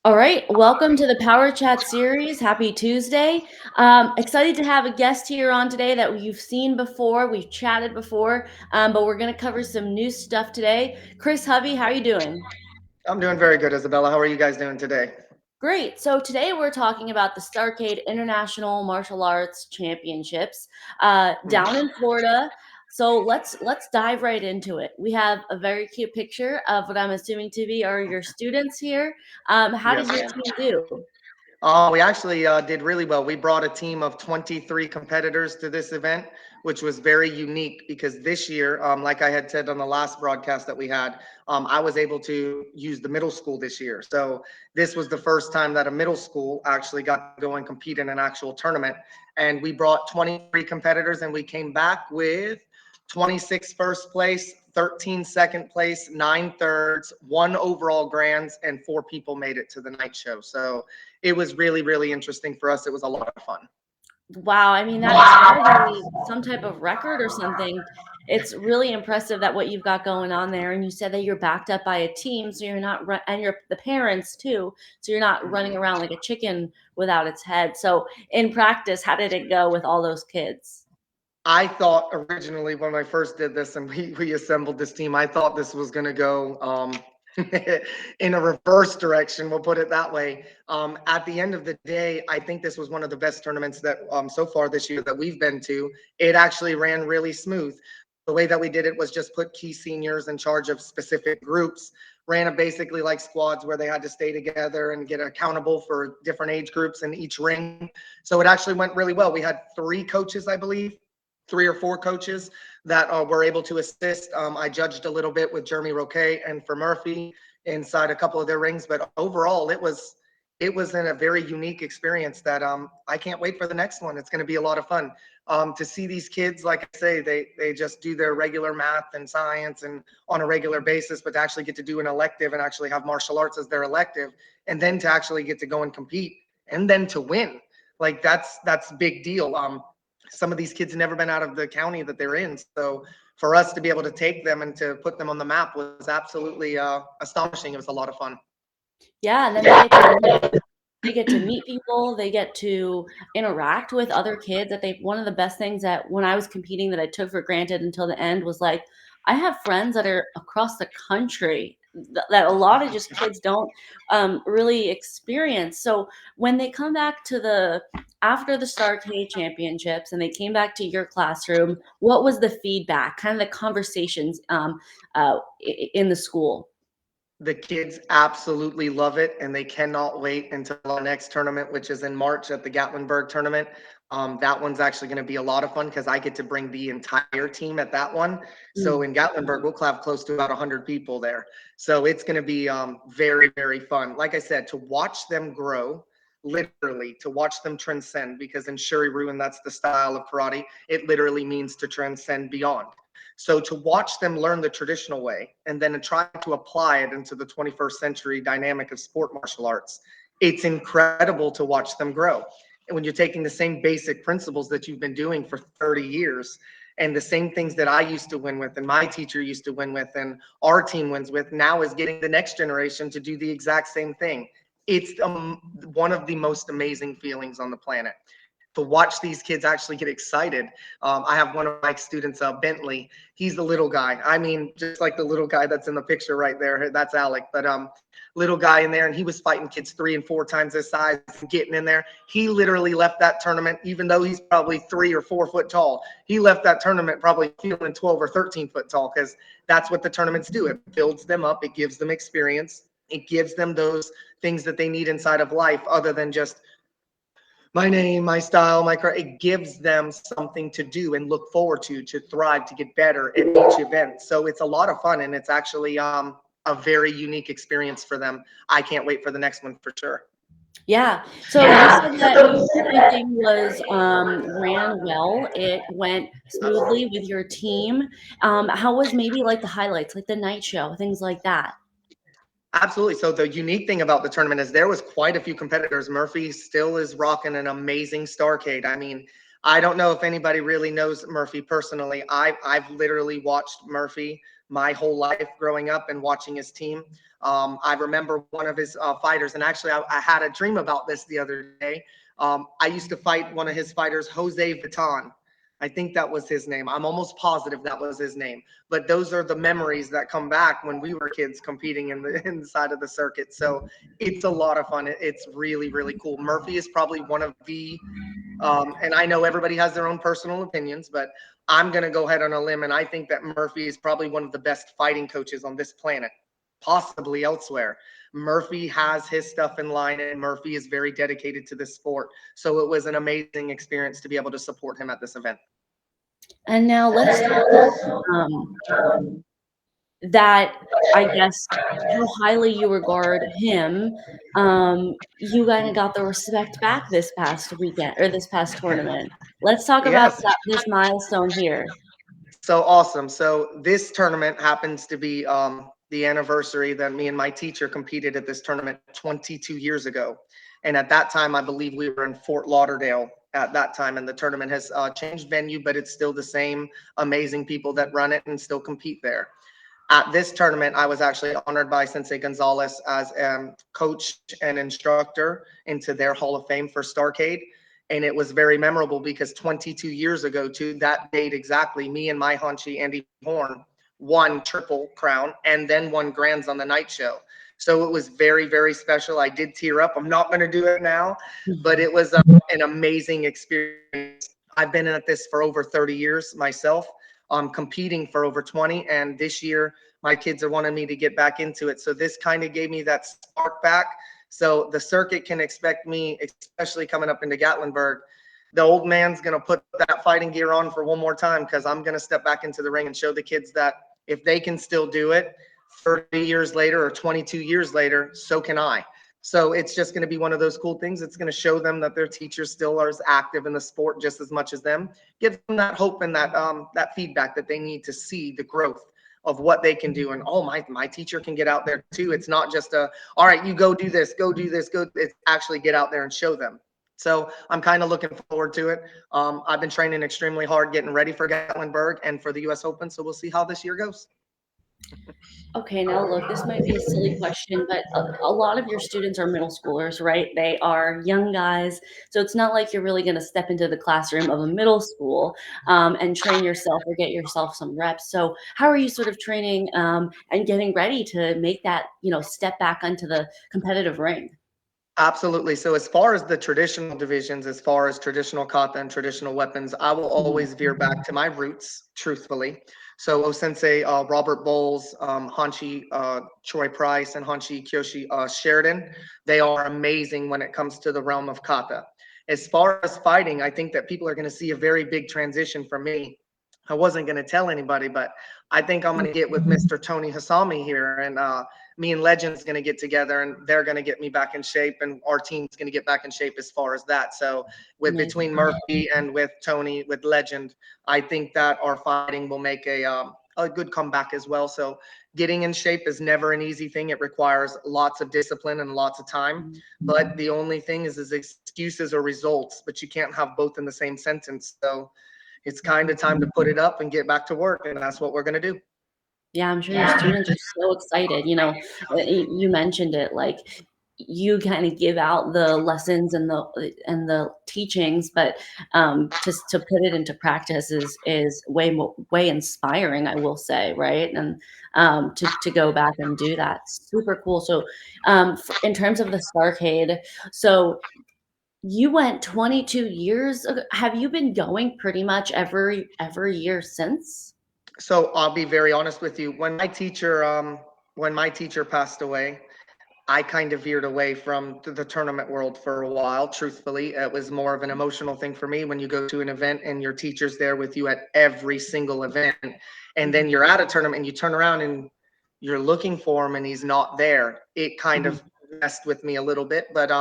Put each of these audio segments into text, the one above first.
All right, welcome to the Power Chat series. Happy Tuesday. Excited to have a guest here on today that you've seen before. We've chatted before, but we're going to cover some new stuff today. Chris Hovey, how are you doing? I'm doing very good, Isabella. How are you guys doing today? Great. So today we're talking about the Starcade International Martial Arts Championships down Mhm. in Florida. So let's dive right into it. We have a very cute picture of what I'm assuming to be are your students here. How did Yes, your ma'am. team do? We actually did really well. We brought a team of 23 competitors to this event, which was very unique because this year, like I had said on the last broadcast that we had, I was able to use the middle school this year. So this was the first time that a middle school actually got to go and compete in an actual tournament. And we brought 23 competitors and we came back with 26 first place, 13 second place, 9 thirds, 1 overall grands, and 4 people made it to the night show. So it was really, really interesting for us. It was a lot of fun. Wow, I mean, that's gotta be some type of record or something. It's really impressive that what you've got going on there, and you said that you're backed up by a team, so you're not ru and you're the parents too, so you're not running around like a chicken without its head. So, in practice, how did it go with all those kids? I thought originally when I first did this and we assembled this team, I thought this was going to go in a reverse direction. We'll put it that way. At the end of the day, I think this was one of the best tournaments that so far this year that we've been to. It actually ran really smooth. The way that we did it was just put key seniors in charge of specific groups, ran it basically like squads where they had to stay together and get accountable for different age groups in each ring. So it actually went really well. We had 3 coaches, I believe, 3 or 4 coaches that were able to assist. I judged a little bit with Jeremy Roquet and for Murphy inside a couple of their rings, but overall it was in a very unique experience that I can't wait for the next one. It's going to be a lot of fun to see these kids. Like I say, they just do their regular math and science and on a regular basis, but to actually get to do an elective and actually have martial arts as their elective, and then to actually get to go and compete and then to win, like that's a big deal. Some of these kids have never been out of the county that they're in. So for us to be able to take them and to put them on the map was absolutely astonishing. It was a lot of fun. Yeah, and then they get to meet people, they get to interact with other kids that they one of the best things that when I was competing that I took for granted until the end was like I have friends that are across the country that a lot of just kids don't really experience. So when they come back to the after the Starcade Championships and they came back to your classroom, what was the feedback? Kind of the conversations in the school. The kids absolutely love it, and they cannot wait until our next tournament, which is in March at the Gatlinburg tournament. That one's actually going to be a lot of fun because I get to bring the entire team at that one. So in Gatlinburg, we'll have close to about 100 people there. So it's going to be very, very fun. Like I said, to watch them grow, literally to watch them transcend, because in Shuri Ruin, that's the style of karate. It literally means to transcend beyond. So to watch them learn the traditional way and then try to apply it into the 21st century dynamic of sport martial arts, it's incredible to watch them grow. And when you're taking the same basic principles that you've been doing for 30 years and the same things that I used to win with and my teacher used to win with and our team wins with, now is getting the next generation to do the exact same thing. It's one of the most amazing feelings on the planet to watch these kids actually get excited. I have one of my students, Bentley. He's the little guy. I mean, just like the little guy that's in the picture right there. That's Alec. But little guy in there, and he was fighting kids 3 and 4 times his size, and getting in there. He literally left that tournament, even though he's probably 3 or 4 foot tall. He left that tournament probably feeling 12 or 13 foot tall because that's what the tournaments do. It builds them up. It gives them experience. It gives them those things that they need inside of life, other than just my name, my style, it gives them something to do and look forward to thrive, to get better at each event. So it's a lot of fun and it's actually a very unique experience for them. I can't wait for the next one for sure. Yeah. So you said that everything was ran well. It went smoothly with your team. How was maybe like the highlights, like the night show, things like that? Absolutely. So the unique thing about the tournament is there was quite a few competitors. Murphy still is rocking an amazing Starcade. I mean, I don't know if anybody really knows Murphy personally. I've literally watched Murphy my whole life growing up and watching his team. I remember one of his fighters, and actually, I had a dream about this the other day. I used to fight one of his fighters, Jose Vuitton. I think that was his name. I'm almost positive that was his name. But those are the memories that come back when we were kids competing in the inside of the circuit. So it's a lot of fun. It's really, really cool. Murphy is probably one of the and I know everybody has their own personal opinions, but I'm going to go ahead on a limb. And I think that Murphy is probably one of the best fighting coaches on this planet, possibly elsewhere. Murphy has his stuff in line, and Murphy is very dedicated to this sport. So it was an amazing experience to be able to support him at this event. And now let's talk about that, I guess, how highly you regard him. You kind of got the respect back this past weekend or this past tournament. Let's talk about Yes. this milestone here. So awesome. So this tournament happens to be the anniversary that me and my teacher competed at this tournament 22 years ago. And at that time, I believe we were in Fort Lauderdale at that time. And the tournament has changed venue, but it's still the same amazing people that run it and still compete there. At this tournament, I was actually honored by Sensei Gonzalez as coach and instructor into their Hall of Fame for Starcade. And it was very memorable because 22 years ago, to that date exactly, me and my Hanshi, Andy Horn, won Triple Crown and then won Grands on the night show. So it was very, very special. I did tear up. I'm not going to do it now, but it was an amazing experience. I've been at this for over 30 years myself. I'm competing for over 20, and this year my kids are wanting me to get back into it. So this kind of gave me that spark back. So the circuit can expect me, especially coming up into Gatlinburg. The old man's going to put that fighting gear on for one more time because I'm going to step back into the ring and show the kids that if they can still do it 30 years later or 22 years later, so can I. So it's just going to be one of those cool things. It's going to show them that their teachers still are as active in the sport just as much as them. Give them that hope and that feedback that they need to see the growth of what they can do. And oh, my teacher can get out there too. It's not just all right, you go do this, go do this, go. It's actually get out there and show them. So I'm kind of looking forward to it. I've been training extremely hard, getting ready for Gatlinburg and for the U.S. Open. So we'll see how this year goes. Okay, now look, this might be a silly question, but a lot of your students are middle schoolers, right? They are young guys. So it's not like you're really going to step into the classroom of a middle school and train yourself or get yourself some reps. So how are you sort of training and getting ready to make that, step back onto the competitive ring? Absolutely. So as far as the traditional divisions, as far as traditional kata and traditional weapons, I will Mhm. always veer back to my roots, truthfully. So Sensei Robert Bowles, Hanshi Troy Price, and Hanshi Kyoshi Sheridan, they are amazing when it comes to the realm of kata. As far as fighting, I think that people are going to see a very big transition from me. I wasn't going to tell anybody, but I think I'm going to get with Mr. Tony Hasami here, and me and Legend's going to get together, and they're going to get me back in shape, and our team's going to get back in shape as far as that. So with between Amazing. Murphy and with Tony, with Legend, I think that our fighting will make a good comeback as well. So getting in shape is never an easy thing. It requires lots of discipline and lots of time. But the only thing is excuses or results, but you can't have both in the same sentence. So it's kind of time to put it up and get back to work, and that's what we're going to do. Yeah, I'm sure your students are so excited. You mentioned it, like you kind of give out the lessons and the teachings, but to put it into practice is way inspiring, I will say, right? And to go back and do that, super cool. So, in terms of the Starcade, so you went 22 years ago. Have you been going pretty much every year since? So I'll be very honest with you. When my teacher passed away, I kind of veered away from the tournament world for a while. Truthfully, it was more of an emotional thing for me when you go to an event and your teacher's there with you at every single event, and then you're at a tournament and you turn around and you're looking for him and he's not there. It kind Mhm. of messed with me a little bit, but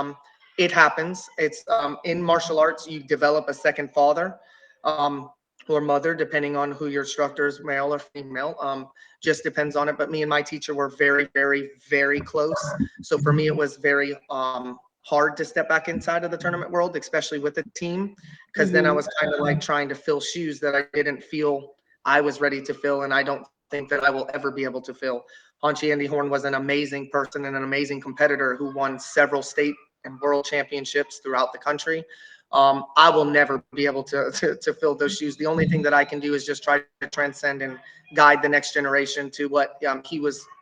it happens. It's in martial arts you develop a second father. Um, or mother, depending on who your instructor is, male or female. Just depends on it. But me and my teacher were very, very, very close. So for me, it was very hard to step back inside of the tournament world, especially with the team, because then I Mhm. was kind of like trying to fill shoes that I didn't feel I was ready to fill, and I don't think that I will ever be able to fill. Hanshi Andy Horn was an amazing person and an amazing competitor who won several state and world championships throughout the country. I will never be able to fill those shoes. The only thing that I can do is just try to transcend and guide the next generation to what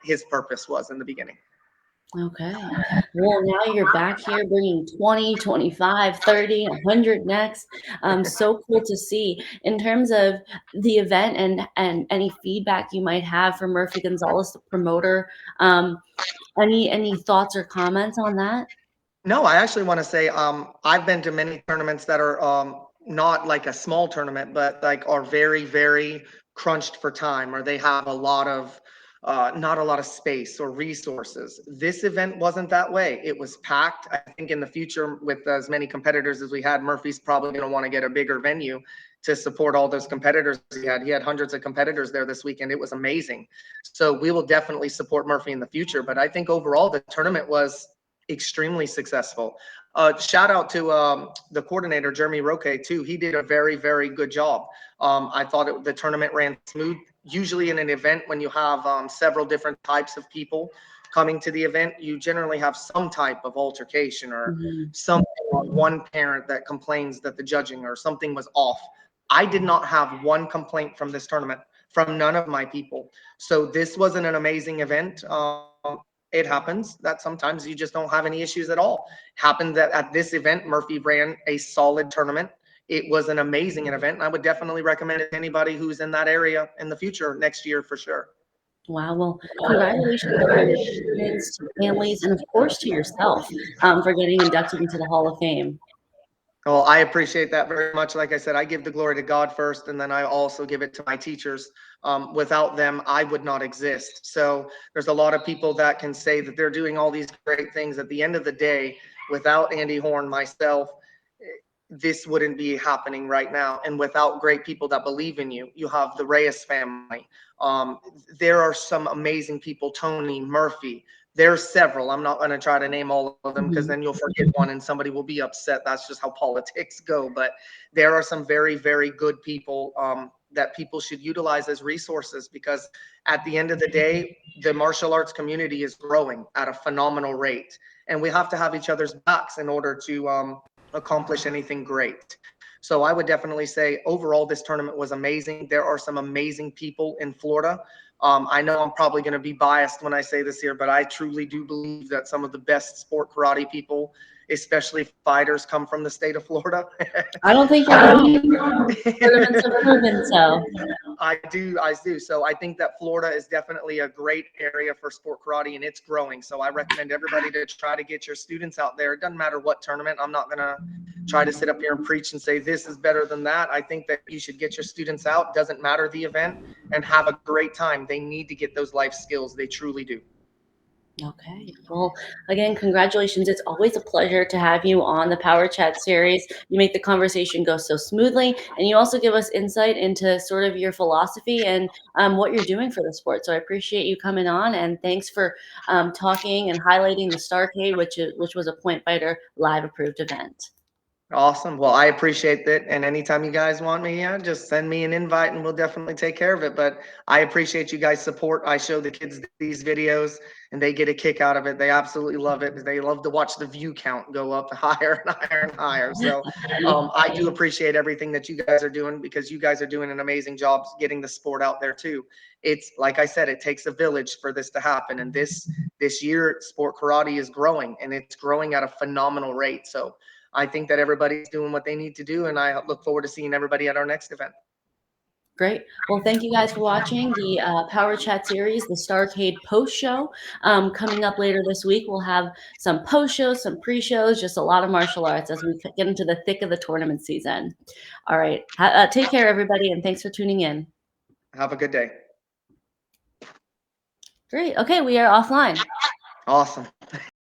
his purpose was in the beginning. Okay. Well, now you're back here bringing 20, 25, 30, 100 next. So cool to see. In terms of the event and any feedback you might have for Murphy Gonzalez, the promoter, any thoughts or comments on that? No, I actually want to say I've been to many tournaments that are not like a small tournament, but like are very, very crunched for time, or they have a lot of not a lot of space or resources. This event wasn't that way. It was packed. I think in the future, with as many competitors as we had, Murphy's probably going to want to get a bigger venue to support all those competitors he had. He had hundreds of competitors there this weekend. It was amazing. So we will definitely support Murphy in the future. But I think overall the tournament was extremely successful. Shout out to the coordinator, Jeremy Roque, too. He did a very, very good job. I thought the tournament ran smooth. Usually in an event, when you have several different types of people coming to the event, you generally have some type of altercation or Mhm. something, or one parent that complains that the judging or something was off. I did not have one complaint from this tournament, from none of my people. So this wasn't an amazing event. It happens that sometimes you just don't have any issues at all. Happened that at this event, Murphy ran a solid tournament. It was an amazing event, and I would definitely recommend it to anybody who's in that area in the future next year for sure. Wow. Well, congratulations to your students, to families, and of course to yourself for getting inducted into the Hall of Fame. Well, I appreciate that very much. Like I said, I give the glory to God first, and then I also give it to my teachers. Without them, I would not exist. So there's a lot of people that can say that they're doing all these great things. At the end of the day, without Andy Horn, myself, this wouldn't be happening right now. And without great people that believe in you, you have the Reyes family. Um, there are some amazing people, Tony Murphy. There's several. I'm not going to try to name all of them because Mhm. then you'll forget one and somebody will be upset. That's just how politics go. But there are some very, very good people that people should utilize as resources, because at the end of the day, the martial arts community is growing at a phenomenal rate. And we have to have each other's backs in order to accomplish anything great. So I would definitely say overall, this tournament was amazing. There are some amazing people in Florida. I know I'm probably going to be biased when I say this here, but I truly do believe that some of the best sport karate people, especially fighters, come from the state of Florida. I don't think you're wrong. Tournaments have proven so. I do. So I think that Florida is definitely a great area for sport karate, and it's growing. So I recommend everybody to try to get your students out there. It doesn't matter what tournament. I'm not gonna try to sit up here and preach and say this is better than that. I think that you should get your students out. Doesn't matter the event, and have a great time. They need to get those life skills. They truly do. Okay. Well, again, congratulations. It's always a pleasure to have you on the Power Chat series. You make the conversation go so smoothly, and you also give us insight into sort of your philosophy and what you're doing for the sport. So I appreciate you coming on, and thanks for talking and highlighting the Starcade, which was a Point Fighter live approved event. Awesome. Well, I appreciate that. And anytime you guys want me, yeah, just send me an invite and we'll definitely take care of it. But I appreciate you guys' support. I show the kids these videos and they get a kick out of it. They absolutely love it. They love to watch the view count go up higher and higher and higher. So I do appreciate everything that you guys are doing, because you guys are doing an amazing job getting the sport out there too. It's like I said, it takes a village for this to happen. And this year, sport karate is growing, and it's growing at a phenomenal rate. So I think that everybody's doing what they need to do, and I look forward to seeing everybody at our next event. Great. Well, thank you guys for watching the Power Chat series, the Starcade post show. Coming up later this week, we'll have some post shows, some pre shows, just a lot of martial arts as we get into the thick of the tournament season. All right. Take care, everybody, and thanks for tuning in. Have a good day. Great. Okay, we are offline. Awesome.